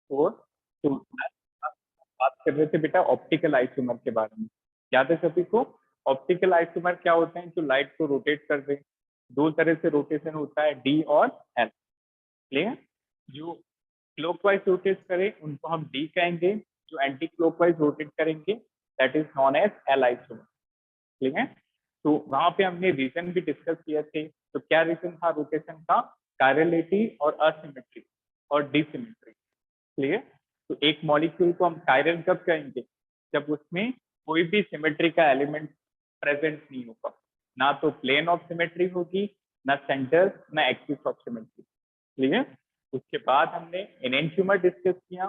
Four to. बात कर रहे थे बेटा ऑप्टिकल आइसोमर के बारे में, याद है सभी को? ऑप्टिकल आइसोमर क्या होते हैं? जो लाइट को रोटेट कर दे। दो तरह से रोटेशन होता है, डी और एल। क्लियर? जो क्लॉकवाइज रोटेट करे उनको हम डी कहेंगे, जो एंटी क्लॉकवाइज रोटेट करेंगे that is known as L isomer. ठीक है? तो वहां पे हमने रीजन भी डिस्कस किए थे। तो क्या रीजन था रोटेशन का? कायरलिटी और असिमेट्री और डिसिमेट्री। क्लियर? तो एक मॉलिक्यूल को हम कायरल कब कहेंगे? जब उसमें कोई भी सिमेट्री का एलिमेंट प्रेजेंट नहीं होगा, ना तो प्लेन ऑफ सिमेट्री होगी, ना सेंटर, ना एक्सिस ऑफ सिमेट्री। क्लियर? उसके बाद हमने एनेंटियोमर डिस्कस किया।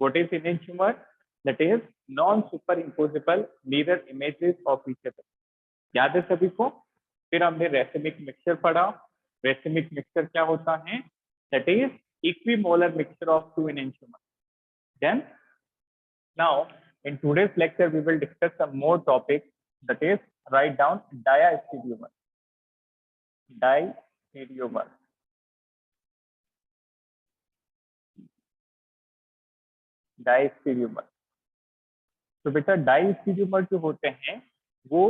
What is enantiomer? That is non superimposable mirror images of each other. याद है सभी को? फिर हमने रेसिमिक मिक्सचर पढ़ा। रेसिमिक मिक्सचर क्या होता है? That is equimolar mixture of two enantiomer. Then now in today's lecture we will discuss some more topics, that is write down diastereomer. Diastereomer. Diastereomer. तो बेटा डाइस्टीरियोमर जो होते हैं वो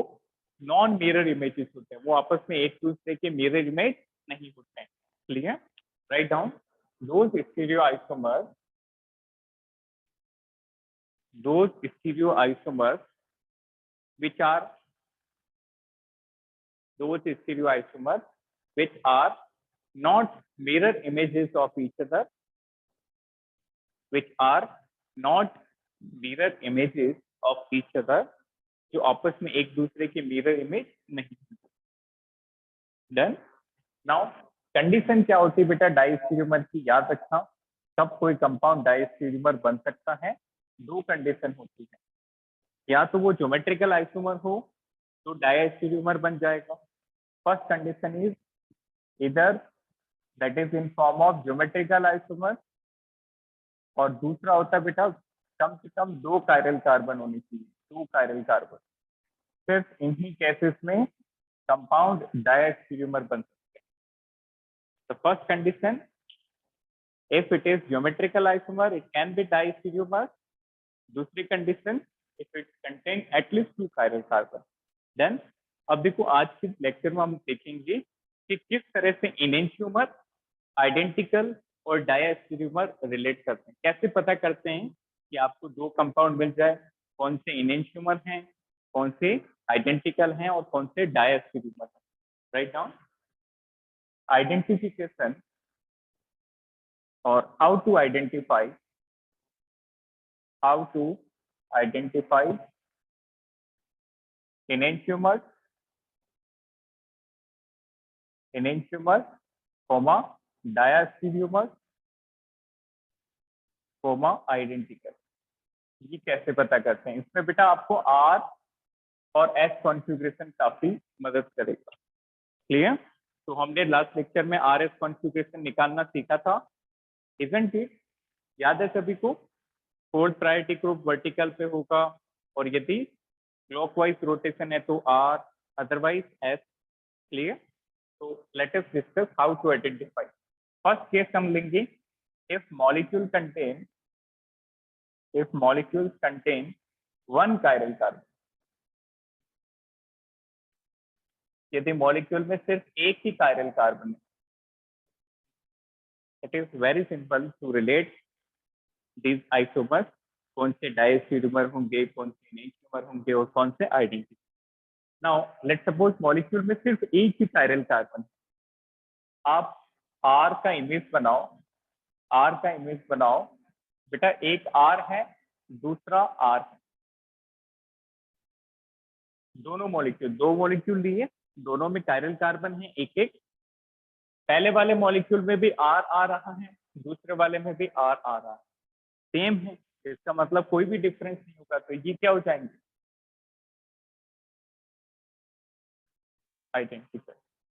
नॉन मिरर इमेजेस होते हैं, वो आपस में एक दूसरे के मिरर इमेज नहीं होते हैं। Clear? Write down those stereoisomers, which are those stereoisomers which are not mirror images of each other, which are not mirror images of each other, जो आपस में एक दूसरे के मिरर इमेज नहीं। डन? नाउ कंडीशन क्या होती है बेटा डाइस्टीरियोमर की? याद रखना, कब कोई कंपाउंड डाइस्टीरियोमर बन सकता है? दो कंडीशन होती है, या तो वो ज्योमेट्रिकल आइसोमर हो तो डाइस्टीरियोमर बन जाएगा। फर्स्ट कंडीशन इज इधर that is in form of geometrical isomer, और दूसरा होता है बेटा कम से कम दो कायरल कार्बन होनी चाहिए, दो कायरल कार्बन। सिर्फ इन्हीं केसेस में कंपाउंड डायस्टीरियोमर बन सकते हैं। The first condition, if it is geometrical isomer it can be diastereomer. दूसरी condition, if it contain at least two chiral carbon. Then अब देखो आज के लेक्चर में हम देखेंगे कि किस तरह से इनेंटियोमर आइडेंटिकल और डायस्टीरियोमर रिलेट करते हैं। कैसे पता करते हैं कि आपको दो कंपाउंड मिल जाए, कौन से इनेंटियोमर हैं, कौन से आइडेंटिकल हैं और कौन से डायस्टीरियोमर हैं? राइट डाउन आइडेंटिफिकेशन और how to identify enantiomers comma diastereomers comma identical। ये कैसे पता करते हैं? इसमें बेटा आपको R और S कॉन्फ़िगरेशन काफी मदद करेगा। क्लियर? तो हमने लास्ट लेक्चर में RS कॉन्फ़िगरेशन निकालना सीखा था, इजंट इट? याद है सभी को? फोर्थ प्रायोरिटी ग्रुप वर्टिकल पे होगा, और यदि क्लॉकवाइज रोटेशन है तो R, अदरवाइज S। क्लियर? तो let us discuss how to identify. First case हम लेंगे, if molecule contain one chiral carbon. यदि मॉलिक्यूल में सिर्फ एक ही कायरल कार्बन है, it is very simple to relate these isomers. कौन से डायस्टीरियोमर होंगे, कौन से इनेंटियोमर होंगे और कौन से identity. Now let's suppose molecule में सिर्फ एक ही कायरल कार्बन। आप R का इमेज बनाओ, बेटा एक R है, दूसरा R है। दो मॉलिक्यूल लिए, दोनों में कायरल कार्बन है एक एक। पहले वाले मॉलिक्यूल में भी R आ रहा है, दूसरे वाले में भी R आ रहा है, सेम है। इसका मतलब कोई भी डिफरेंस नहीं होगा, तो ये क्या हो जाएंगे? आइडेंटिकल।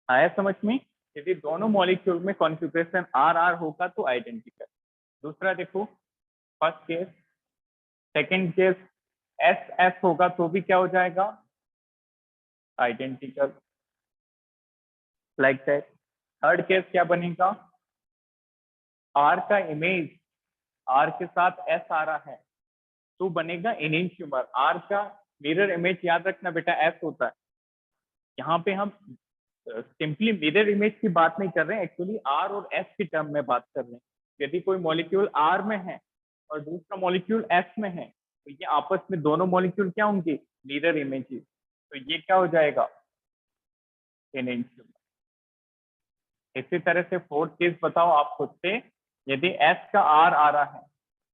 आया समझ में? यदि दोनों मॉलिक्यूल में कॉन्फ़िगरेशन R होगा तो आइडेंटिकल। दूसरा देखो, first case. Second case SS होगा तो भी क्या हो जाएगा? Identical, like that. Third case क्या बनेगा? R का आर के साथ एस आ रहा है तो बनेगा एनेंशियोमर। आर का मिरर इमेज याद रखना बेटा एस होता है। यहाँ पे हम सिंपली मिरर इमेज की बात नहीं कर रहे हैं, एक्चुअली आर और एस की टर्म में बात कर रहे हैं। यदि कोई मॉलिक्यूल आर में है और दूसरा मॉलिक्यूल एस में है तो ये आपस में दोनों मॉलिक्यूल क्या होंगे, मिरर इमेजेस। तो ये क्या हो जाएगा, एनेंशियोमर। इसी तरह से फोर्थ केस बताओ आप खुद से, यदि एस का आर आ रहा है,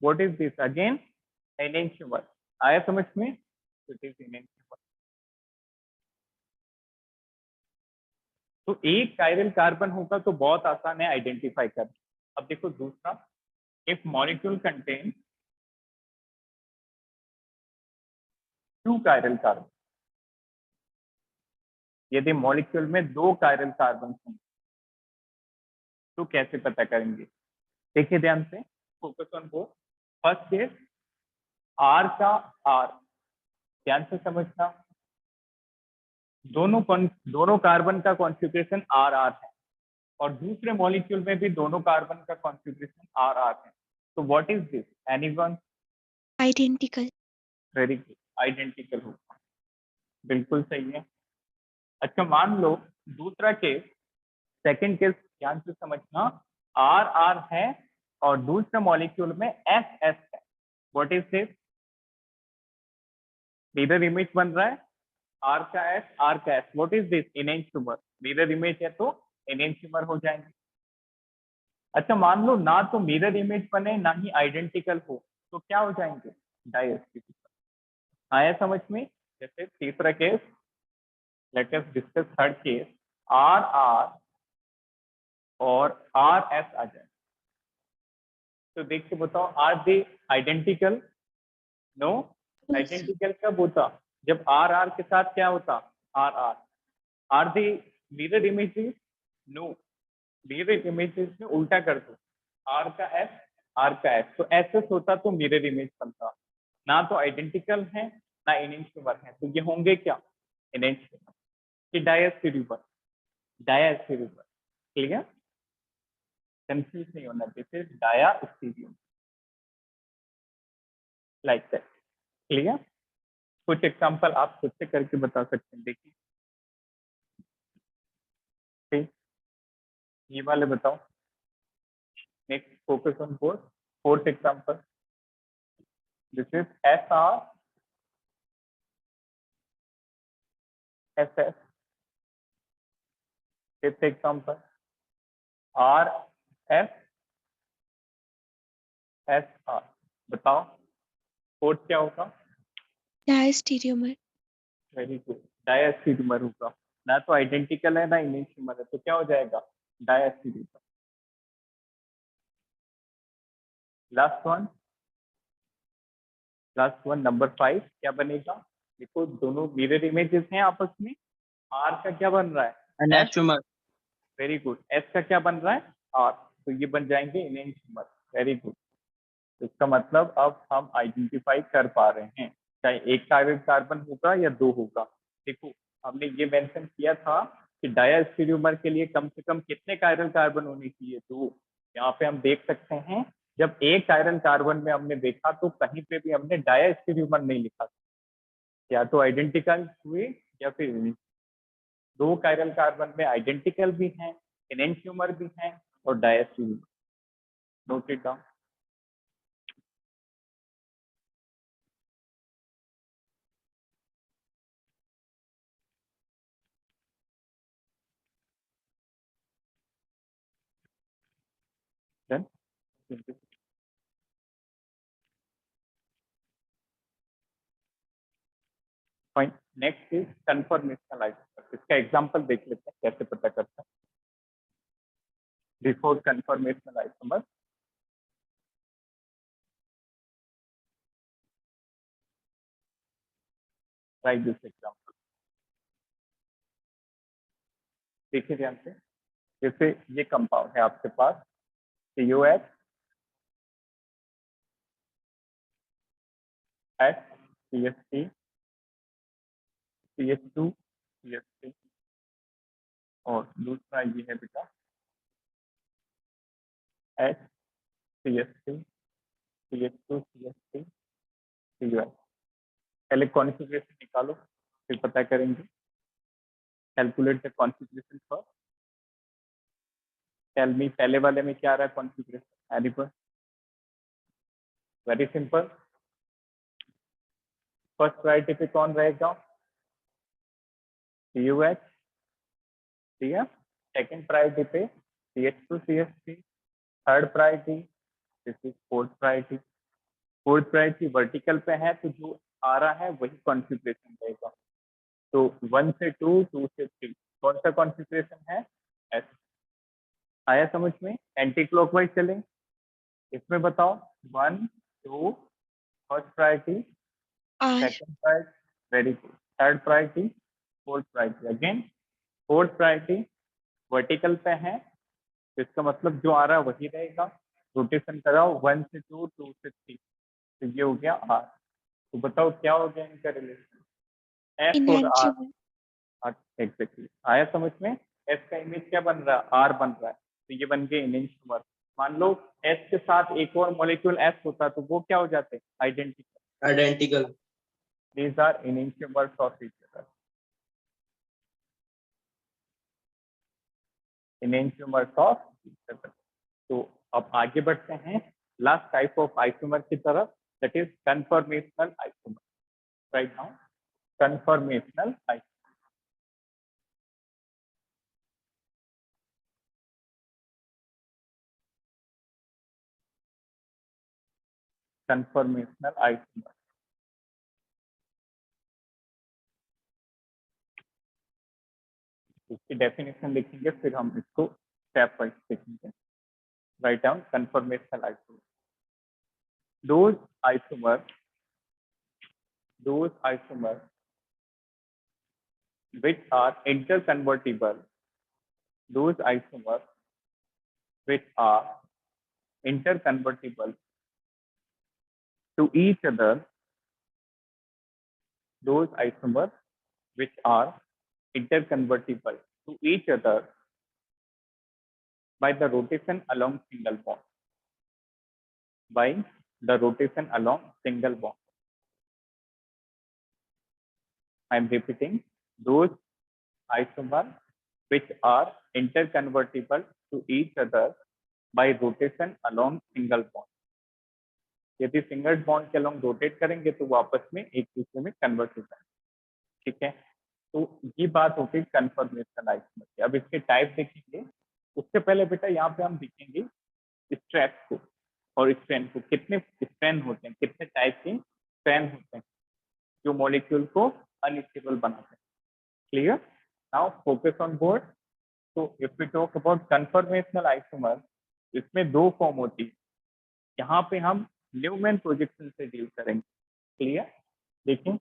what is this, again enantiomer. आया समझ में, इट इज एनेंशियोमर। तो एक कायरल कार्बन होगा तो बहुत आसान है आइडेंटिफाई करना। अब देखो दूसरा, if molecule contain two chiral carbon, यदि मॉलिक्यूल में दो कायरल कार्बन होंगे तो कैसे पता करेंगे। देखिए ध्यान से, focus on both. First case, R का आर, ध्यान से समझना, दोनों कार्बन का कॉन्फ़िगरेशन आर आर है और दूसरे मॉलिक्यूल में भी दोनों कार्बन का कॉन्फ़िगरेशन आर आर है। तो what is this, anyone? Identical. Very good, identical होगा, बिल्कुल सही है। अच्छा मान लो दूसरा केस, सेकंड केस ध्यान से समझना, आर आर है और दूसरे मॉलिक्यूल में एस एस है, what is this? Mirror image बन रहा है, आर का एस आर का S, what is this, enantiomer. Mirror image है तो एनेंशियोमर हो जाएंगे। अच्छा मान लो ना तो मिरर इमेज बने ना ही आइडेंटिकल हो, तो क्या हो जाएंगे, डायस्टिफिकल। आया समझ में। जैसे तीसरा case, let us discuss third case, R R और आर एस आ जाए तो देख के बताओ, are they identical? No. Identical कब होता, जब आर आर के साथ क्या होता, R R. Are they mirror images? No. Mirror images में उल्टा कर दो, आर का एस आर का एस, तो एस एस होता तो मिरर इमेज बनता। ना तो आइडेंटिकल है ना एनेंशियोमर है, तो ये होंगे क्या, एनेंशियोमर। कि डायस्टेरियोमर, डायस्टेरियोमर। क्लियर, कंफ्यूज नहीं होना, this is diastereomer, like that. Clear. कुछ एग्जांपल आप खुद से करके बता सकते हैं, देखिए। ठीक, ये वाले बताओ। Next, focus on fourth, fourth example, this is S R S S. Fifth example, R S S R. बताओ फोर्थ क्या होगा, डायस्टीरियोमर। वेरी गुड, डायस्टेरियोमर होगा। ना तो आइडेंटिकल है ना इनेंशियोमर है, तो क्या हो जाएगा, diastereomer. Last one, last one number 5 क्या बनेगा। देखो दोनों मिरर इमेजेस हैं आपस में, आर का क्या बन रहा है, एस। एनेस्टोमर। वेरी गुड, एस का क्या बन रहा है, आर, तो ये बन जाएंगे इनेंशियोमर। Very good. तो इसका मतलब अब हम आइडेंटिफाई कर पा रहे हैं, चाहे एक कायरल कार्बन होगा या दो होगा। देखो हमने ये मेंशन किया था कि डायस्टेरियोमर के लिए कम से कम कितने कायरल कार्बन होने चाहिए, दो। यहाँ पे हम देख सकते हैं, जब एक कायरल कार्बन में हमने देखा तो कहीं पे भी हमने डायस्टेरियोमर नहीं लिखा, या तो आइडेंटिकल हुए या फिर दो कायरल कार्बन में आइडेंटिकल भी हैं, एनेंशियोमर भी हैं और diastereomer. Noted down. Done. Fine. Next is conformational isomer. इसका एग्जांपल देख लेते हैं कैसे पता करते हैं। Before conformational isomer, write this example. देखिए ध्यान से, जैसे ये कंपाउंड है आपके पास, COH H CH3 CH2 CH3 और दूसरा ये है बेटा H CH3 CH2 CH3 CuH। पहले कॉन्फ़िगरेशन निकालो, फिर पता करेंगे। Calculate the configuration first. Tell me, पहले वाले में क्या आ रहा है configuration? Anyone? Very simple. First priority पे कौन रहेगा? CuH, ठीक है। सेकंड प्रायोरिटी पे CH2 CH3। Third priority, this is fourth priority. Fourth priority vertical पे है, तो जो आ रहा है वही कॉन्फ़िगरेशन रहेगा। तो 1 से 2, 2 से 3 कौन सा कॉन्फ़िगरेशन है? एस। आया समझ में? एंटी क्लॉकवाइज चलें। इसमें बताओ 1 2 first priority, R, second priority, very good. Third priority, fourth priority. Again fourth priority vertical पे है, तो इसका मतलब जो आ रहा है वही रहेगा। रोटेशन कराओ 1 से 2, 2 से 3, तो ये हो गया आर। तो बताओ क्या हो गया इनका रिलेशन? एफ और आर। enantiomer, एग्जैक्टली, आया समझ में? एस का इमेज क्या बन रहा है? आर बन रहा है, तो ये बन गए इनेंशियोमर। मान लो एस के साथ एक और मॉलिक्यूल एस होता तो वो क्या हो जाते? Identical. identical. These are enantiomers of each other. Enantiomers of each other. तो अब आगे बढ़ते हैं लास्ट टाइप ऑफ आइसोमर की तरफ, that is conformational isomer. Right now conformational isomer. Conformational isomer, इसकी डेफिनेशन लिखेंगे, फिर हम इसको स्टेप वाइज देखेंगे। Write down conformational isomer. those isomers those isomers which are interconvertible, those isomers which are interconvertible to each other, those isomers which are interconvertible to each other by the rotation along single bond, by the rotation along single bond. I am repeating, those isomers which are interconvertible to each other by rotation along single bond. यदि single bond के along rotate करेंगे तो वो आपस में एक दूसरे में कन्वर्ट हो जाए। ठीक है, तो ये बात होगी कन्फर्मेशनल आइसोमर की। अब इसके टाइप देखेंगे, उससे पहले बेटा यहाँ पे हम देखेंगे स्ट्रेस को और स्ट्रेन को। कितने स्ट्रेन होते हैं, कितने टाइप के स्ट्रेन होते हैं जो मॉलिक्यूल को अनस्टेबल बनाते हैं। Clear? Now focus on board. तो if we talk about conformational isomer, इसमें दो फॉर्म होती है। यहाँ पे हम न्यूमैन प्रोजेक्शन से डील करेंगे। क्लियर? देखिए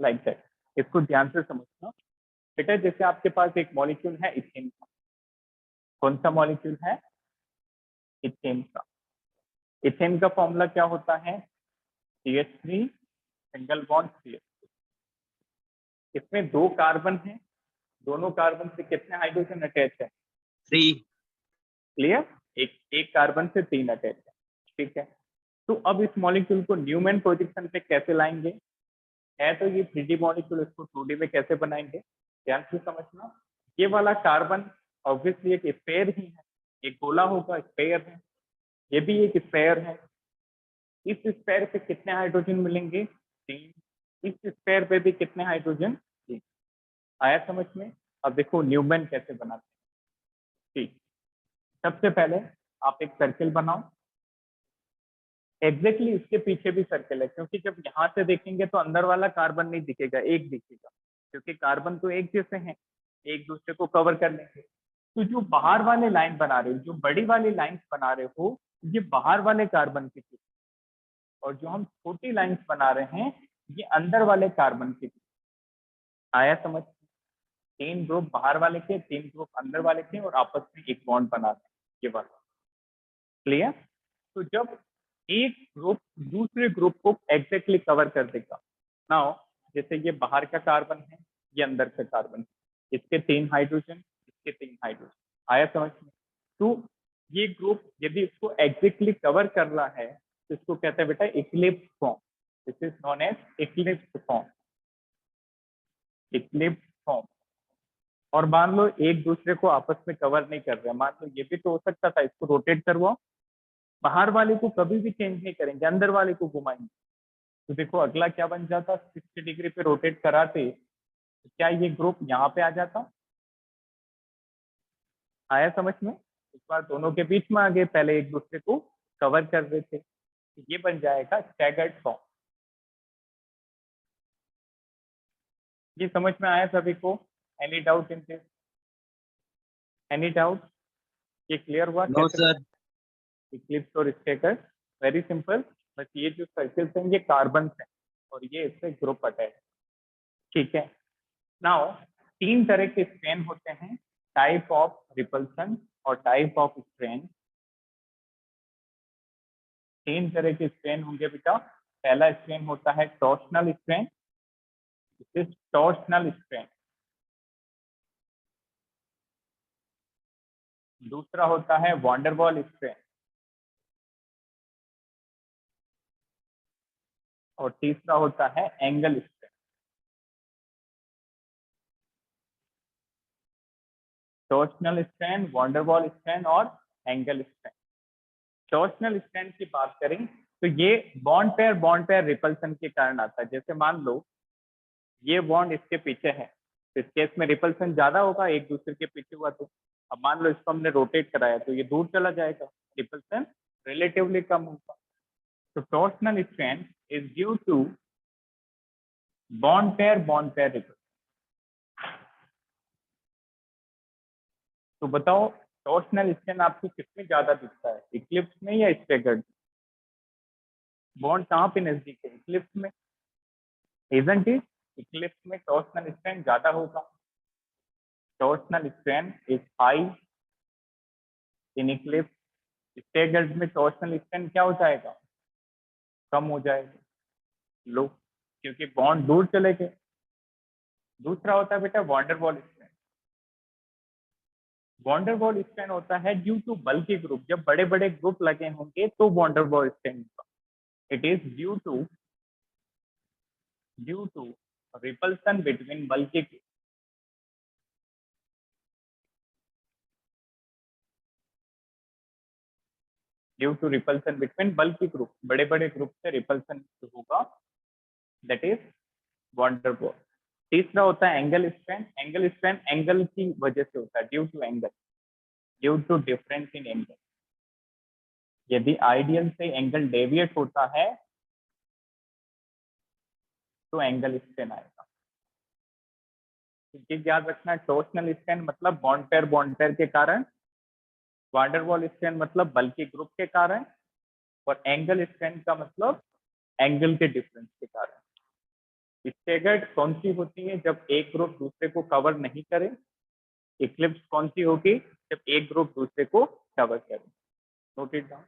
लाइक दैट, इसको ध्यान से समझना बेटा। जैसे आपके पास एक मॉलिक्यूल है इथेन का। कौन सा मॉलिक्यूल है? इथेन का। इथेन का फॉर्मूला क्या होता है? CH3 single bond CH2। इसमें दो कार्बन है, दोनों कार्बन से कितने हाइड्रोजन अटैच है? 3. क्लियर? एक कार्बन से 3 अटैच है। ठीक है, तो अब इस मॉलिक्यूल को न्यूमैन प्रोजेक्शन पे कैसे लाएंगे? है तो ये 3D मॉलिक्यूल, इसको 2D में कैसे बनाएंगे? ध्यान से समझना। ये वाला कार्बन ऑब्वियसली एक स्फेयर ही है, एक गोला होगा, स्फेयर है। ये भी एक स्फेयर है। इस स्फेयर पे कितने हाइड्रोजन मिलेंगे? 3। इस स्फेयर पे भी कितने हाइड्रोजन? 3। आया समझ में? अब देखो न्यूमैन कैसे बनाते हैं। ठीक, सबसे पहले आप एक सर्किल बनाओ। एग्जैक्टली इसके पीछे भी सर्कल है, क्योंकि जब यहाँ से देखेंगे तो अंदर वाला कार्बन नहीं दिखेगा, एक दिखेगा, क्योंकि कार्बन तो एक जैसे हैं, एक दूसरे को कवर कर लेंगे। तो जो बाहर वाले लाइन बना रहे हो, जो बड़ी वाली लाइंस बना रहे हो, ये बाहर वाले कार्बन के पीछे, और जो हम छोटी लाइंस बना रहे हैं ये अंदर वाले कार्बन के पीछे। आया समझ? 3 ग्रुप बाहर वाले के, 3 ग्रुप अंदर वाले के, और आपस में एक बॉन्ड बनाते हैं, ये वाला। क्लियर? तो जब एक ग्रुप दूसरे ग्रुप को एग्जैक्टली कवर कर देगा। नाउ जैसे ये बाहर का कार्बन है, ये अंदर का कार्बन है, इसके 3 हाइड्रोजन, इसके 3 हाइड्रोजन। आया समझ में? तो ये ग्रुप यदि इसको एग्जैक्टली कवर करना है तो इसको कहते हैं बेटा eclipse form. This is known as eclipse form. Eclipse form. और मान लो एक दूसरे को आपस में कवर नहीं कर रहे, मान लो ये भी तो हो सकता था, इसको रोटेट करवाओ, बाहर वाले को कभी भी चेंज नहीं करेंगे, अंदर वाले को घुमाएंगे। तो देखो अगला क्या बन जाता, 60 डिग्री पे रोटेट कराते तो क्या ये ग्रुप यहाँ पे आ जाता? आया समझ में? इस बार दोनों के बीच में आ गए, पहले एक दूसरे को कवर कर रहे थे, तो ये बन जाएगा स्टैगर्ड फॉर्म। ये समझ में आया सभी को? Any doubt in this? Any doubt? ये क्लियर हुआ नो कैसे सर। इक्लिप्स और स्टैगर्ड? Very simple. बस ये जो सर्कल्स हैं ये कार्बन हैं और ये इससे ग्रुप अटैच। ठीक है। नाउ तीन तरह के स्ट्रेन होते हैं, टाइप ऑफ रिपल्सन और टाइप ऑफ स्ट्रेन। तीन तरह के स्ट्रेन होंगे बेटा। पहला स्ट्रेन होता है torsional strain, this is torsional strain. दूसरा होता है वॉन्डरवॉल स्ट्रेन और तीसरा होता है angle strain. Torsional strain, van der Waals strain और एंगल स्ट्रेन। टॉर्शनल स्ट्रेन की बात करें तो ये बॉन्ड पेयर रिपल्सन के कारण आता है। जैसे मान लो ये बॉन्ड इसके पीछे है, तो इस केस में रिपल्सन ज्यादा होगा, एक दूसरे के पीछे हुआ तो। अब मान लो इसको हमने रोटेट कराया तो ये दूर चला जाएगा, रिपल्सन रिलेटिवली कम होगा। तो torsional strain is due to bond pair repulsion. तो बताओ टॉर्शनल स्ट्रेन आपको किसमें ज्यादा दिखता है, इक्लिप्स में या स्टैगर्ड? बॉन्ड कहाँ पे नजदीक है, इक्लिप्स में, इजंट इट? इक्लिप्स में टॉर्शनल स्ट्रेन ज्यादा होगा। Torsional strain is high in Eclipse. Staggered में टॉर्शनल स्ट्रेन क्या हो जाएगा, कम हो जाएगा, लो, क्योंकि बॉन्ड दूर चले गए। दूसरा होता है बेटा वॉन्डरवॉल स्ट्रेन। वॉन्डरवॉल स्ट्रेन होता है ड्यू टू बल्की ग्रुप, जब बड़े बड़े ग्रुप लगे होंगे तो वॉन्डरवॉल स्ट्रेन होगा। It is due to repulsion between bulky group. Due to repulsion between bulky group, बड़े बड़े ग्रुप से रिपल्सन होगा, दैट इज वॉन्डरवॉल। तीसरा होता है angle strain. Angle strain angle की वजह से होता है, due to angle, due to difference in angle. यदि आइडियल से एंगल डेविएट होता है तो एंगल स्ट्रेन आएगा। ये याद रखना, टॉर्शनल स्ट्रेन मतलब बॉन्ड पेयर के कारण, वांडरवॉल स्ट्रेन मतलब बल्कि ग्रुप के कारण, और एंगल स्ट्रेन का मतलब एंगल के डिफरेंस के कारण। स्टैगर्ड कौन सी होती है, जब एक ग्रुप दूसरे को कवर नहीं करे। इक्लिप्स कौन सी होगी, जब एक ग्रुप दूसरे को कवर करे। Note it down.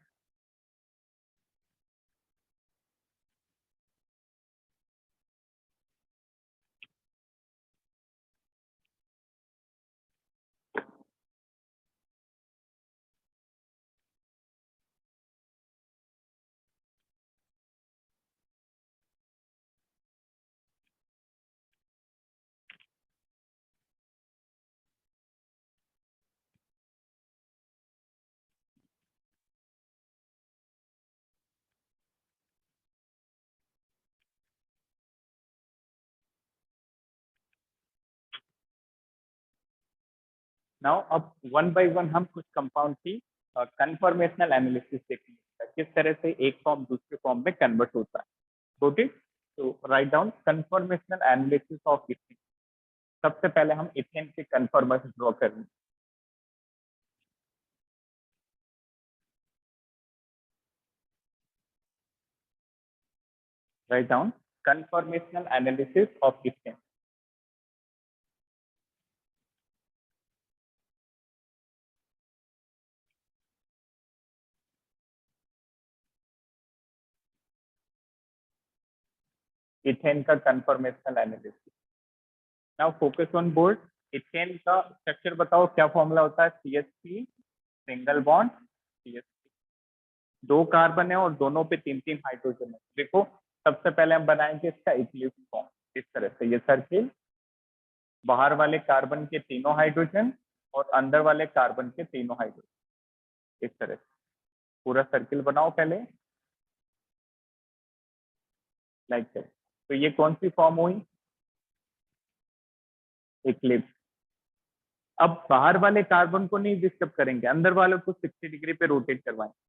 नाउ अब वन बाय वन हम कुछ कंपाउंड की कन्फॉर्मेशनल एनालिसिस देखेंगे, किस तरह से एक फॉर्म दूसरे फॉर्म में कन्वर्ट होता है। Got it? तो write down conformational analysis of ethane. सबसे पहले हम इथेन के कन्फॉर्मर्स ड्रॉ करेंगे। Write down conformational analysis of ethane. Ethane का conformational analysis. Now focus on board. Ethane का स्ट्रक्चर बताओ, क्या फॉर्मूला होता है? CH3 single bond CH3, 2 carbon है और दोनों पे 3-3 हाइड्रोजन है। देखो सबसे पहले हम बनाएंगे इसका इक्लिप्स फॉर्म, इस तरह से ये सर्किल, बाहर वाले कार्बन के तीनों हाइड्रोजन और अंदर वाले कार्बन के तीनों हाइड्रोजन, इस तरह से पूरा सर्किल बनाओ पहले, लाइक दैट। तो ये कौन सी फॉर्म हुई? इक्लिप्स। अब बाहर वाले कार्बन को नहीं डिस्टर्ब करेंगे, अंदर वालों को 60 डिग्री पे रोटेट करवाएंगे।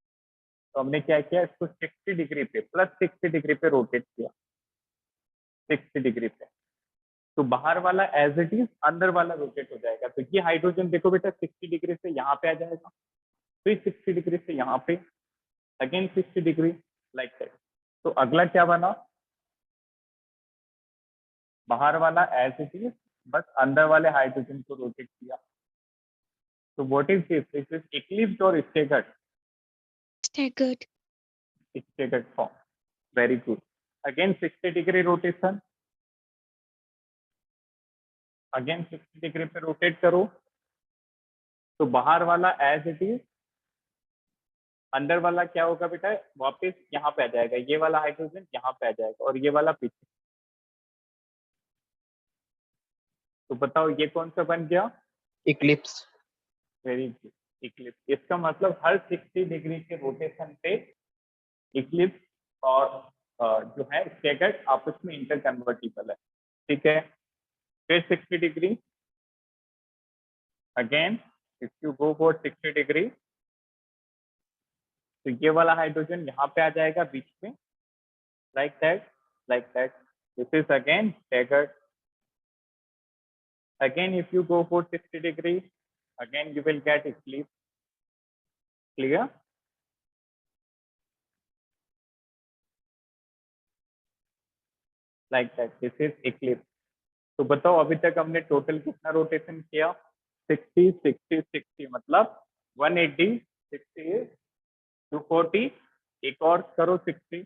तो हमने क्या किया, इसको 60 डिग्री पे प्लस 60 डिग्री पे रोटेट किया, 60 डिग्री पे। तो बाहर वाला एज इट इज, अंदर वाला रोटेट हो जाएगा। तो ये हाइड्रोजन देखो बेटा 60 डिग्री से यहाँ पे आ जाएगा, फिर 60 डिग्री से यहाँ पे, अगेन 60 डिग्री, लाइक दैट। तो अगला क्या बना, बाहर वाला एज इट इज, बस अंदर वाले हाइड्रोजन को रोटेट किया। तो what is this? This is eclipse और staggered? Staggered. Staggered form. Very good. Again 60 degree rotation, again 60 degree पे रोटेट करो। तो बाहर वाला एज इट इज, अंदर वाला क्या होगा बेटा, वापस यहाँ पे आ जाएगा, ये वाला हाइड्रोजन यहाँ पे आ जाएगा और ये वाला पीछे। तो बताओ ये कौन सा बन गया? इक्लिप्स। Very good, Eclipse. इसका मतलब हर 60 डिग्री के रोटेशन पे इक्लिप्स और जो है स्टेगर्ड आपस में इंटर कन्वर्टिबल है, ठीक है। फिर 60 degree, again if you go for 60 degree, तो ये वाला हाइड्रोजन यहाँ पे आ जाएगा बीच में, like that, like that. This is again staggered. Again, if you go for 60 degree, again you will get eclipse. Clear? Like that. This is eclipse. तो बताओ अभी तक हमने टोटल कितना रोटेशन किया? 60, 60, 60, मतलब 180, 60, 240, एक और करो 60।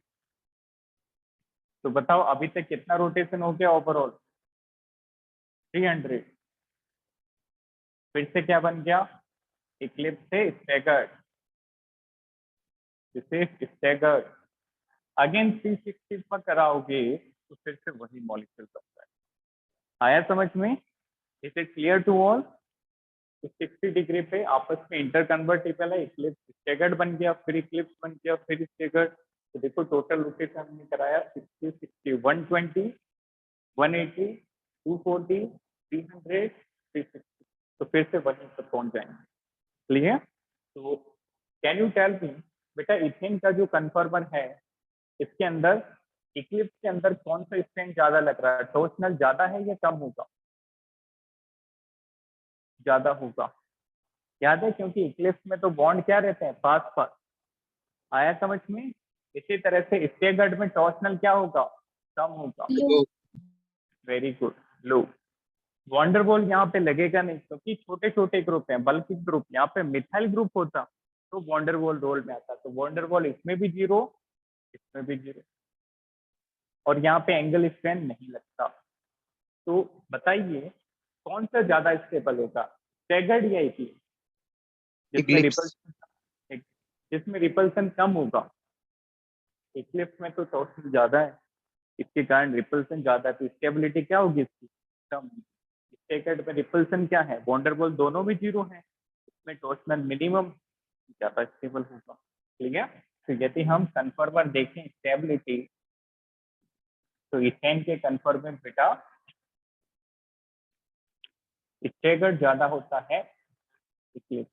तो बताओ अभी तक कितना रोटेशन हो गया ओवरऑल? 300। फिर से क्या बन गया? इक्लिप्स से staggered, this is staggered. Again 360 पर कराओगे तो फिर से वही मॉलिक्यूल बनता है। आया समझ में? Is it clear to all? 60 degree पे आपस में इंटर कन्वर्टिबल है, इक्लिप्स स्टेगर्ड बन गया, फिर इक्लिप्स बन गया, फिर स्टेगर्ड। तो देखो टोटल रोटेशन हमने कराया 60, 60, 120, 180, 240, 300, 360। तो फिर से वहीं पर पहुंच जाएंगे। क्लियर? तो कैन यू टेल मी बेटा, इथेन का जो कन्फर्मर है इसके अंदर, इक्लिप्स के अंदर कौन सा स्ट्रेंथ ज्यादा लग रहा है? टॉर्शनल ज्यादा है या कम होगा? ज्यादा होगा। याद है, क्योंकि इक्लिप्स में तो बॉन्ड क्या रहते हैं, पास पास। आया समझ में? इसी तरह से स्टेगर्ड में टॉर्शनल क्या होगा, कम होगा। Low. वेरी गुड, लो। वॉन्डरवॉल यहाँ पे लगेगा नहीं, क्योंकि छोटे छोटे ग्रुप हैं, बल्कि ग्रुप। यहाँ पे मिथाइल ग्रुप होता तो वॉन्डरवॉल रोल में आता। तो वॉन्डरवॉल इसमें भी 0, इसमें भी 0, और यहाँ पे एंगल स्ट्रेंथ नहीं लगता। तो बताइए कौन सा ज्यादा स्टेबल होगा, स्टेगर्ड या इक्लिप्स? जिसमें इक्लिप्स। रिपल्सन, जिसमें रिपल्सन कम होगा। इक्लिप्स में तो टॉर्शन ज्यादा है, इसके कारण रिपल्सन ज्यादा है, तो स्टेबिलिटी क्या होगी इसकी, कम। स्टेगर्ड में रिपल्सन क्या है, वॉन्डरवॉल दोनों भी 0 है, इसमें टॉर्शनल मिनिमम, ज्यादा स्टेबल होगा। ठीक है? तो यदि हम कन्फर्मर देखें स्टेबिलिटी, तो इथेन के कन्फर्मर बेटा स्टेगर्ड ज्यादा होता है Eclipse.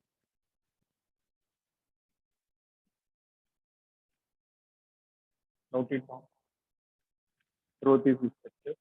Note it down. Throw this structure.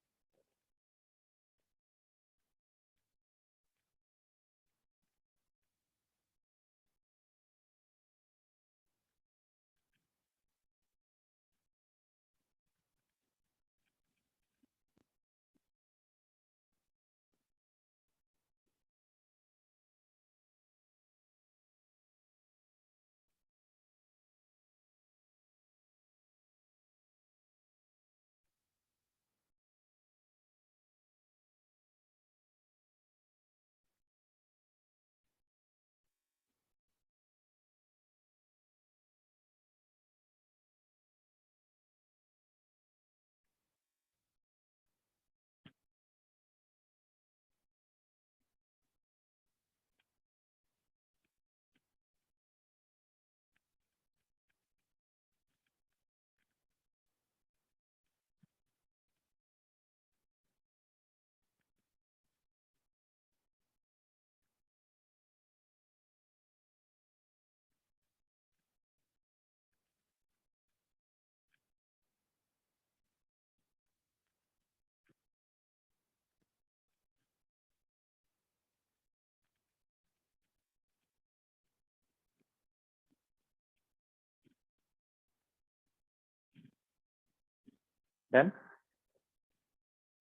Done.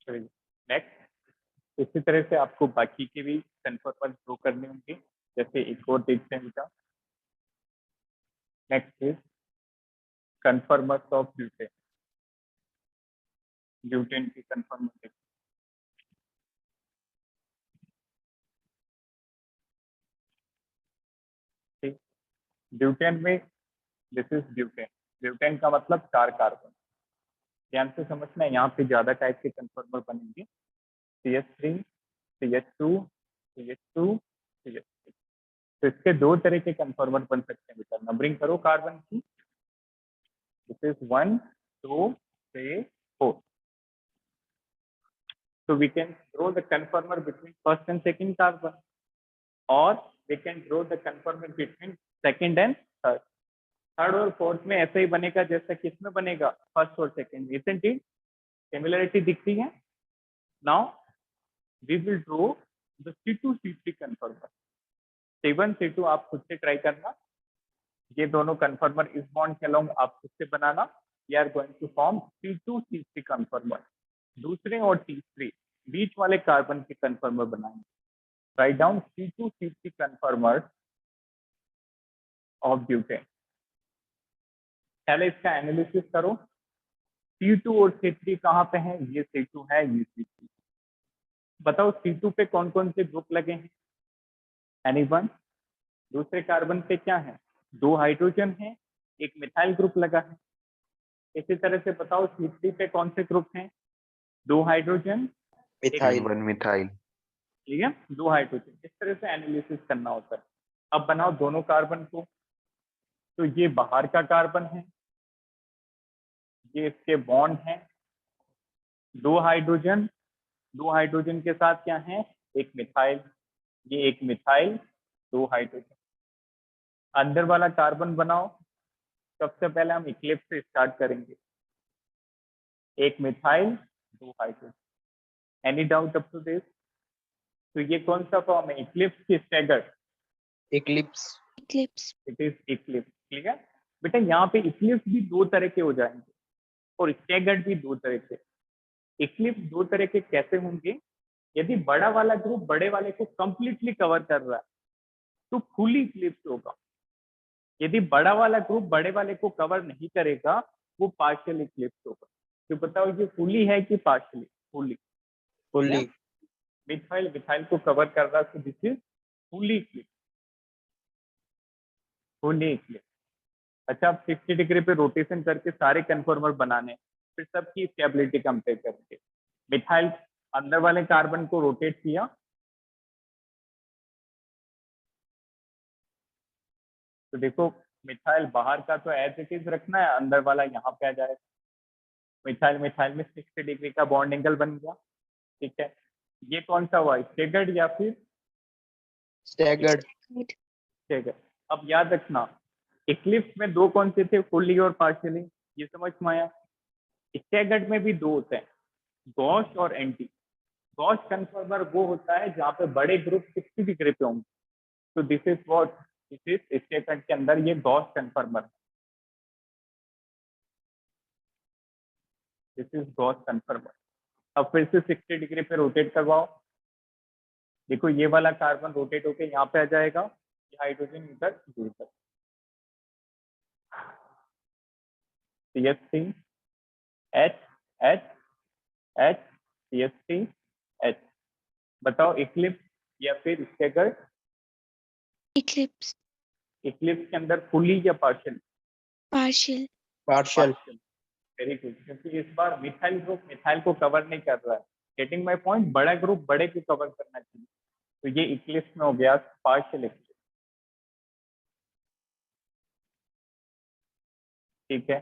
Next, इसी तरह से आपको बाकी के भी कन्फर्मर ड्रॉ करने होंगे। जैसे एक और देखते हैं बेटा, next is conformers of butane. Butane की कन्फर्मर, ठीक। ब्यूटेन में दिस इज ब्यूटेन। ब्यूटेन का मतलब 4 कार्बन। ध्यान से समझना है, यहाँ पे ज्यादा टाइप के कन्फर्मर बनेंगे। CH3, CH2, CH2, CH3। तो इसके 2 तरह के कन्फर्मर बन सकते हैं बेटा। नंबरिंग करो कार्बन की। This is 1, 2, 3, 4। So we can draw the conformer between first and second carbon, or we can draw the conformer between second and third. Third और फोर्थ में ऐसा ही बनेगा जैसा किसमें बनेगा, फर्स्ट और सेकंड में। isn't it? Similarity दिखती है। Now we will draw the C2 C3 conformer। C1 C2 आप खुद से ट्राई करना। ये दोनों कन्फर्मर इस बॉन्ड के अलोंग आप खुद से बनाना। We are going to form C2 C3 conformer. दूसरे और तीसरे बीच वाले कार्बन के कन्फर्मर बनाएंगे। Write down C2 C3 conformer of butane. पहले इसका एनालिसिस करो। C2 और C3 कहाँ पे हैं? ये C2 है, ये C3। बताओ C2 पे कौन कौन से ग्रुप लगे हैं? एनीवन? दूसरे कार्बन पे क्या है? 2 हाइड्रोजन है, एक मिथाइल ग्रुप लगा है। इसी तरह से बताओ C3 पे कौन से ग्रुप हैं? 2 हाइड्रोजन, मिथाइल। मिथाइल। ठीक है, 2 हाइड्रोजन। इस तरह से एनालिसिस करना होता है। अब बनाओ दोनों कार्बन को। तो ये बाहर का कार्बन है, ये इसके बॉन्ड है। 2 हाइड्रोजन, 2 हाइड्रोजन के साथ क्या है? एक मिथाइल। ये एक मिथाइल, 2 हाइड्रोजन। अंदर वाला कार्बन बनाओ। सबसे पहले हम इक्लिप्स से स्टार्ट करेंगे। एक methyl, 2 hydrogen. Any doubt up to this? तो ये कौन सा फॉर्म है? इक्लिप्स की staggered? Eclipse. Eclipse. It is eclipse. ठीक है बेटा, यहाँ पे इक्लिप्स भी 2 तरह के हो जाएंगे और स्टैगर्ड भी 2 तरह के। इक्लिप्स 2 तरह के कैसे होंगे? यदि बड़ा वाला ग्रुप बड़े वाले को कंप्लीटली कवर कर रहा है तो फुली इक्लिप्स होगा। यदि बड़ा वाला ग्रुप बड़े वाले को कवर नहीं करेगा वो पार्शियल इक्लिप्स होगा। तो बताओ ये फुली है कि partially? Fully. Fully. Methyl methyl को कवर कर रहा है, तो this is fully Eclipse. Fully Eclipse. अच्छा, अब 60 डिग्री पे रोटेशन करके सारे कन्फर्मर बनाने, फिर सबकी स्टेबिलिटी कंपेयर करके। मिथाइल अंदर वाले कार्बन को रोटेट किया, तो देखो मिथाइल बाहर का तो एज इट इज रखना है, अंदर वाला यहाँ पे आ जाएगा। मिथाइल मिथाइल में 60 डिग्री का बॉन्ड एंगल बन गया। ठीक है, ये कौन सा हुआ? स्टेगर्ड या फिर स्टैगर्ड। Staggered. स्टेगर्ड? अब याद रखना, इक्लिप्स में 2 कौन से थे? फुल्ली और पार्शियली। ये समझ में आया? स्टेगर्ड में भी 2 होते हैं, गॉस और एंटी। गॉस कन्फर्मर वो होता है जहाँ पे बड़े ग्रुप 60 डिग्री पे होंगे। तो this is what, this is staggered के अंदर ये गॉस कन्फर्मर। This is Gauss कन्फर्मर। अब फिर से 60 डिग्री पे रोटेट करवाओ। देखो ये वाला कार्बन रोटेट होके यहाँ पे आ जाएगा, ये हाइड्रोजन इधर दूर तक। CH3 H H H CH3 H। बताओ इक्लिप्स या फिर स्टैगर्ड? Eclipse. इक्लिप्स के अंदर फुली या partial? Partial. Partial. Very good, क्योंकि इस बार मिथाइल ग्रुप मिथाइल को कवर नहीं कर रहा है। Getting my point? बड़ा ग्रुप बड़े को कवर करना चाहिए। तो ये इक्लिप्स में हो गया पार्शियल इक्लिप्स। ठीक है,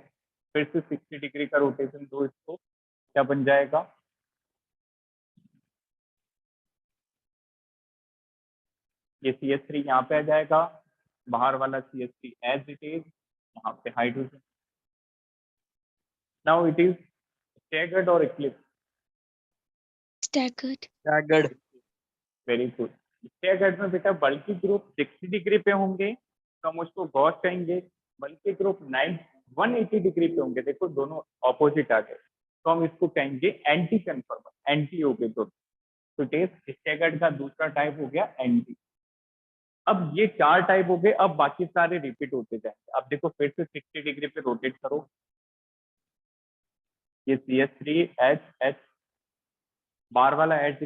फिर से 60 डिग्री का रोटेशन दो इसको, क्या बन जाएगा? ये CH3 यहाँ पे आ जाएगा, बाहर वाला CH3 एज इट इज, यहाँ पे hydrogen. Now it is staggered और eclipse? Staggered. Staggered. Very good. Staggered में बेटा बल्कि ग्रुप 60 डिग्री पे होंगे तो हम उसको गॉस कहेंगे, बल्कि ग्रुप 180 डिग्री पे होंगे। देखो दोनों ऑपोजिट आ गए। तो हम इसको कहेंगे एंटी कन्फर्मर, एंटी हो गए तो इट इज स्टैगर्ड का दूसरा टाइप हो गया एंटी। अब ये 4 टाइप हो गए, अब बाकी सारे रिपीट होते जाएंगे। अब देखो फिर से 60 डिग्री पे रोटेट करो, ये CH3H बार वाला एच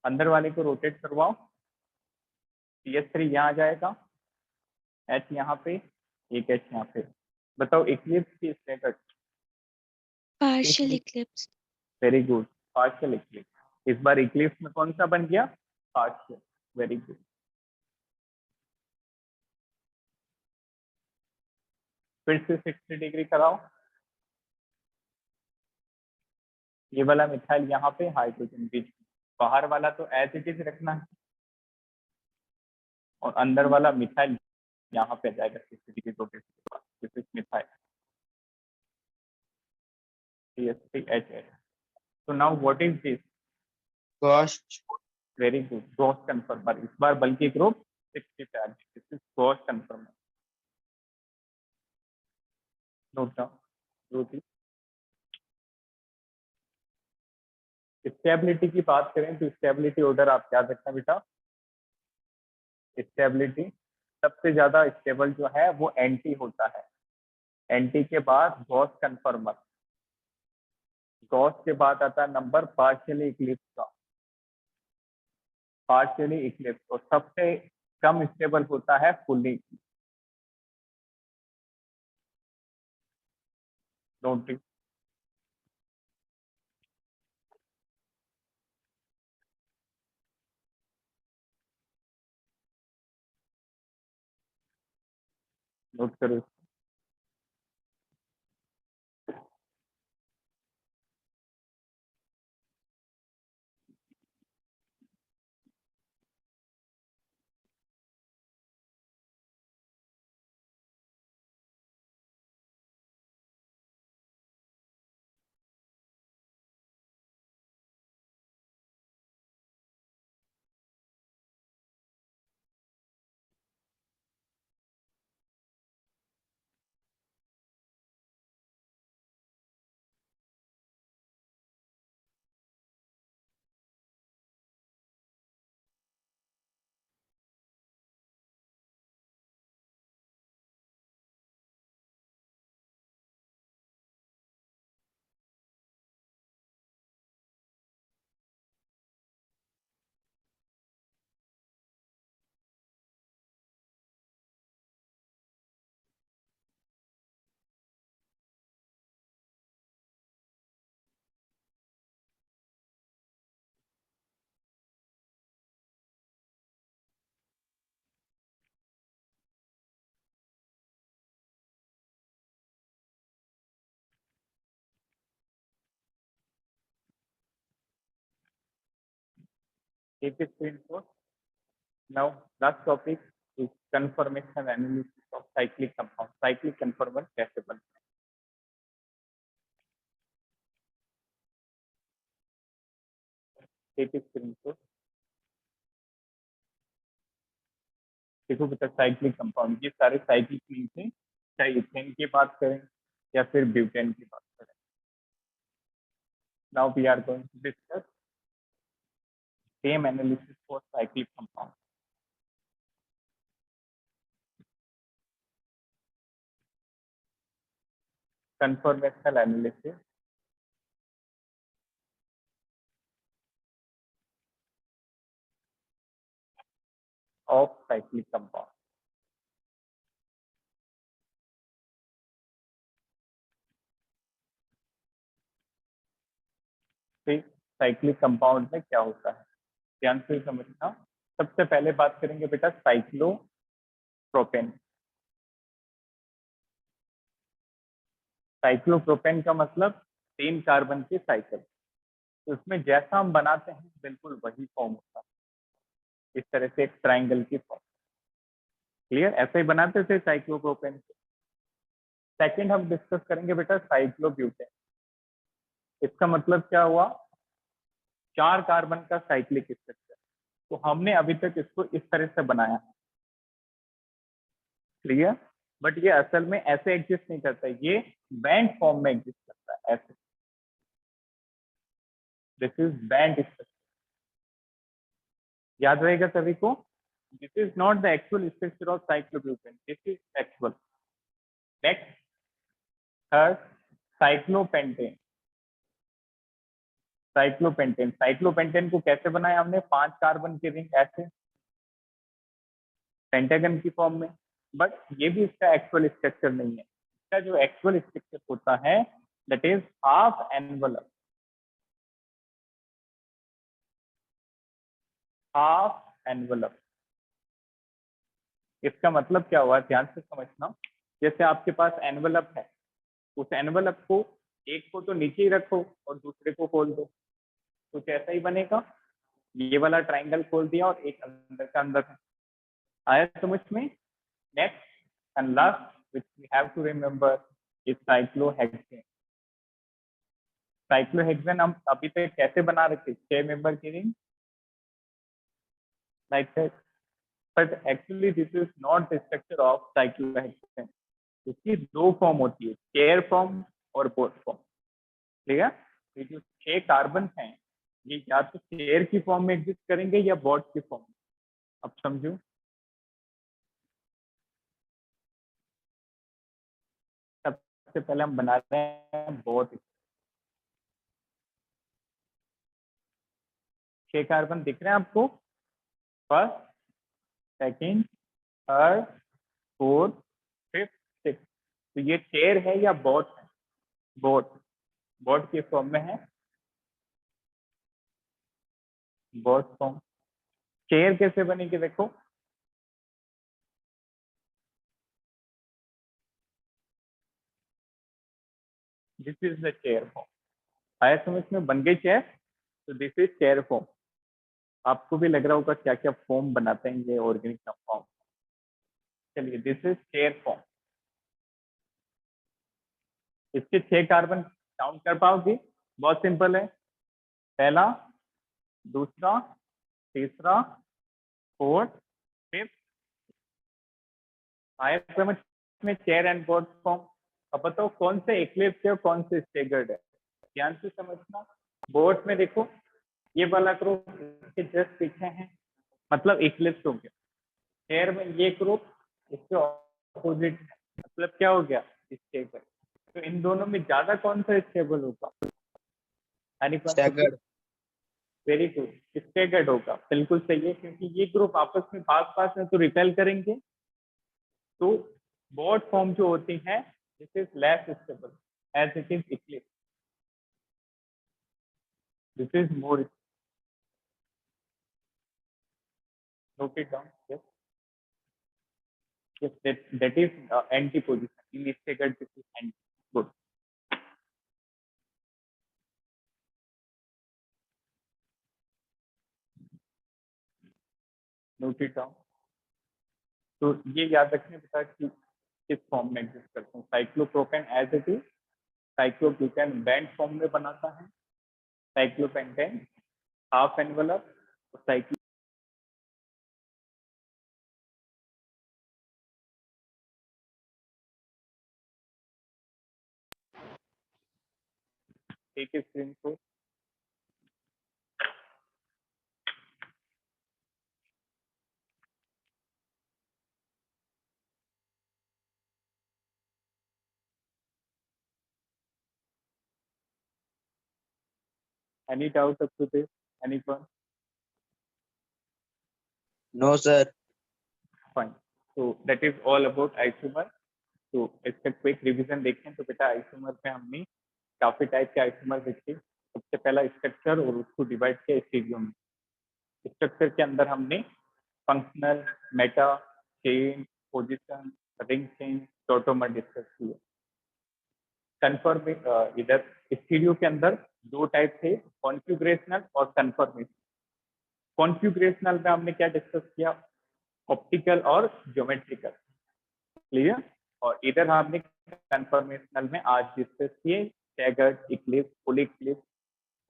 अंदर वाले को रोटेट करवाओ, CH3 यहाँ जाएगा, H यहाँ पे, एक H यहाँ पे। बताओ इक्लिप्स की status? partial eclipse, very good, partial Eclipse. इस बार इक्लिप्स में कौन सा बन गया? Partial, very good. फिर से 60 डिग्री कराओ, ये वाला मिथाइल यहाँ पे, हाइड्रोजन बीच में, बाहर वाला तो एज इट इज रखना है और अंदर वाला मिथाइल यहाँ पे आ जाएगा 60 डिग्री रोटेशन के बाद। This is methyl CH3H8। So now what is this? Gauss. Very good, Gauss conformer। इस बार बल्कि ग्रुप 60 पे आ गया, this is Gauss conformer। Note down. Stability की बात करें तो स्टेबिलिटी ऑर्डर आप याद रखना बेटा। स्टेबिलिटी सबसे ज्यादा स्टेबल जो है वो एंटी होता है, एंटी के बाद गॉस कन्फर्मर, गॉस के बाद आता है नंबर पार्शियली इक्लिप्स का, पार्शियली इक्लिप्स, और सबसे कम स्टेबल होता है फुल्ली। नोट नोट करो। Take a screenshot. Now last topic is conformation analysis of cyclic compound, cyclic conformer कैसे बनता है? Take a screenshot। देखो बेटा साइक्लिक कंपाउंड, ये सारे साइक्लिक मीन्स हैं, चाहे इथेन की बात करें या फिर ब्यूटेन की बात करें। Now we are going to discuss same analysis for cyclic compound. Conformational analysis of cyclic compound. ठीक, साइक्लिक कंपाउंड में क्या होता है ध्यान से समझना। सबसे पहले बात करेंगे बेटा साइक्लोप्रोपेन। साइक्लोप्रोपेन का मतलब 3 कार्बन के साइकिल, तो इसमें जैसा हम बनाते हैं बिल्कुल वही फॉर्म होता है, इस तरह से एक ट्राइंगल की फॉर्म। क्लियर, ऐसे ही बनाते थे साइक्लोप्रोपेन। सेकंड हम डिस्कस करेंगे बेटा साइक्लोब्यूटेन। इसका मतलब क्या हुआ? 4 कार्बन का साइक्लिक स्ट्रक्चर, तो हमने अभी तक इसको इस तरह से बनाया। क्लियर, बट ये असल में ऐसे एग्जिस्ट नहीं करता, ये बैंड फॉर्म में एग्जिस्ट करता है। ऐसे, दिस इज बैंड स्ट्रक्चर, याद रहेगा सभी को। This is not the actual structure of cyclobutane, this is actual. Next, third, cyclopentane. Cyclopentane, cyclopentane को कैसे बनाया हमने, 5 कार्बन की रिंग ऐसे पेंटागन की फॉर्म में, बट ये भी इसका एक्चुअल स्ट्रक्चर नहीं है। इसका जो एक्चुअल स्ट्रक्चर होता है that is half envelope, half envelope. इसका मतलब क्या हुआ, ध्यान से समझना। जैसे आपके पास एनवलप है, उस एनवलप को एक को तो नीचे ही रखो और दूसरे को खोल दो, कुछ ऐसा ही बनेगा। ये वाला ट्राइंगल खोल दिया और एक अंदर का अंदर है, आया समझ में। Next and last which we have to remember is cyclohexane. Cyclohexane हम अभी तक कैसे बना रखे, 6 मेंबर की ring like that, but actually this is not the structure of cyclohexane. इसकी 2 फॉर्म होती है, चेयर फॉर्म और बोट फॉर्म, ठीक है। ये जो 6 कार्बन हैं ये या तो चेयर की फॉर्म में एग्जिस्ट करेंगे या बोट की फॉर्म में। अब समझो, सबसे पहले हम बना रहे हैं बोट। 6 कार्बन दिख रहे हैं आपको, first, second, third, fourth, fifth, six. तो ये चेयर है या बोट है, बोट, बोट की फॉर्म में है, बोट फॉर्म। चेयर कैसे बनेगी देखो, this is the chair form. आया समझ में, बन गई चेयर, तो दिस इज चेयर फॉर्म। आपको भी लग रहा होगा क्या क्या फॉर्म बनाते हैं ये ऑर्गेनिक कंपाउंड। चलिए, दिस इज चेयर फॉर्म। इसके 6 कार्बन काउंट कर पाओगे, बहुत सिंपल है, पहला, दूसरा, तीसरा, फोर्थ, फिफ्थ। आया समझ में, चेयर एंड बोर्ड फॉर्म। अब बताओ कौन से इक्लिप्स है और कौन से स्टेगर्ड है, ध्यान से समझना। बोर्ड में देखो ये वाला ग्रुप इसके जस्ट पीछे है, मतलब इक्लिप्स हो गया। चेयर में ये ग्रुप इसके ऑपोजिट है, मतलब क्या हो गया, स्टेगर्ड। तो इन दोनों में ज्यादा कौन सा स्टेबल होगा, यानी Staggered. वेरी गुड, स्टेगर्ड होगा, बिल्कुल सही है, क्योंकि ये ग्रुप आपस में पास पास में तो रिपेल करेंगे। तो बोर्ड फॉर्म जो होती है this is less stable as it is eclipse, this is more, note it down, yes, yes, that is anti position in staggered, this is anti, good. Note it down. तो ये याद रखने बेटा कि किस फॉर्म में एग्जिस्ट करते हैं। Cyclopropane as it is, cyclobutane bent form में बनाता है, साइक्लोपेंटेन हाफ एनवलप, साइक्लो एक स्क्रीन को any doubt up to this, anyone? No, sir. Fine. So that is all about isomer. तो इसका क्विक रिवीजन देखें तो बेटा आइसोमर में हमने काफी टाइप के आइसोमर देखे। सबसे पहला स्ट्रक्चर और उसको डिवाइड किया स्टीरियो में। स्ट्रक्चर के अंदर हमने functional, Meta, chain, position, ring chain, tautomer discuss किए। कन्फर्म इधर स्टीरियो के अंदर 2 टाइप थे, कॉन्फ़िगरेशनल और कन्फर्मेशन। कॉन्फ़िगरेशनल में हमने क्या डिस्कस किया, ऑप्टिकल और ज्योमेट्रिकल, क्लियर। और इधर हमने कन्फर्मेशनल में आज डिस्कस किए staggered, Eclipse, full Eclipse,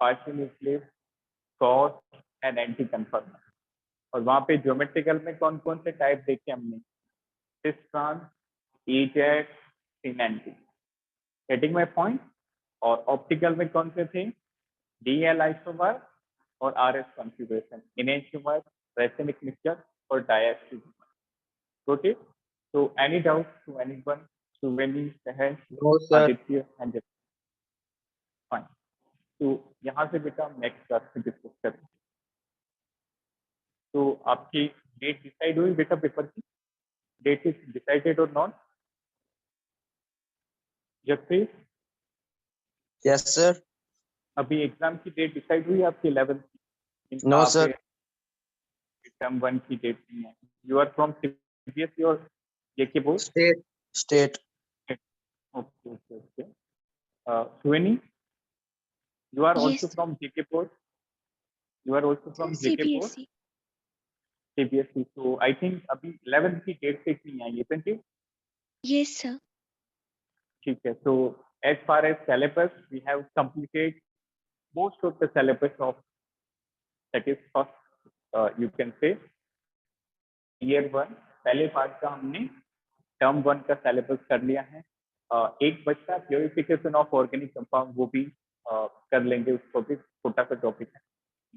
partial Eclipse, cross and anti confirm. और वहां पे ज्योमेट्रिकल में कौन कौन से टाइप देखे हमने, cis trans, E Z, syn anti. Getting my point. और ऑप्टिकल में कौन से थे? DL आइसोमर और RS configuration, enantiomer, racemic mixture और diastereomer. Okay, so any doubt to anyone, Suveni, Sahaj, No, sir. Aditya and Jit? Fine. तो यहाँ से बेटा हम नेक्स्ट क्लास में डिस्कस करेंगे। तो आपकी डेट डिसाइड हुई बेटा पेपर की? डेट इज डिसाइडेड और नॉट? Jagpreet, Yes, sir. अभी एग्जाम की डेट डिसाइड हुई आपकी 11th की? No, sir. टर्म 1 की डेट नहीं है। यू आर फ्रॉम सीबीएसई और JK board? State. State. Okay okay okay. सुवेनी, you are Yes, also from JK board? You are also from JK board? CBSE. CBSE. So I think अभी 11th की date fix नहीं आई, isn't it? Yes, sir. ठीक है। So as far as syllabus, we have completed most of the syllabus of, that is first, you can say year 1 पहले part का हमने term 1 का syllabus कर लिया है। एक बच्चा प्योरिफिकेशन ऑफ ऑर्गेनिक कंपाउंड, वो भी कर लेंगे, उसको भी छोटा सा टॉपिक है।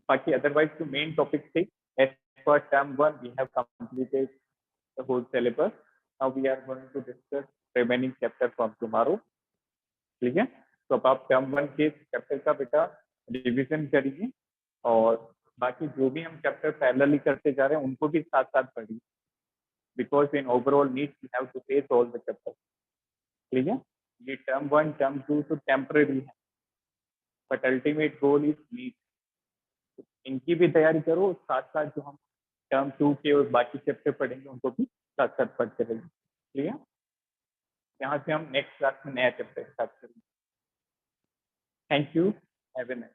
बाकी अदरवाइज जो मेन टॉपिक थे, as per term 1 we have completed the whole syllabus. Now we are going to discuss remaining chapter from tomorrow. ठीक है, तो अब आप टर्म 1 के चैप्टर का बेटा रिवीजन करिए और बाकी जो भी हम चैप्टर पैरेलली करते जा रहे हैं उनको भी साथ साथ पढ़िए, because in overall need you have to face all the chapter. ठीक है, ये टर्म 1 टर्म 2 तो टेम्पररी है, but ultimate goal is NEET. इनकी भी तैयारी करो, साथ साथ जो हम टर्म 2 के और बाकी चैप्टर पढ़ेंगे उनको भी साथ साथ पढ़ते रहेंगे। ठीक है, यहाँ से हम नेक्स्ट क्लास में नया चैप्टर स्टार्ट करेंगे। Thank you, have a nice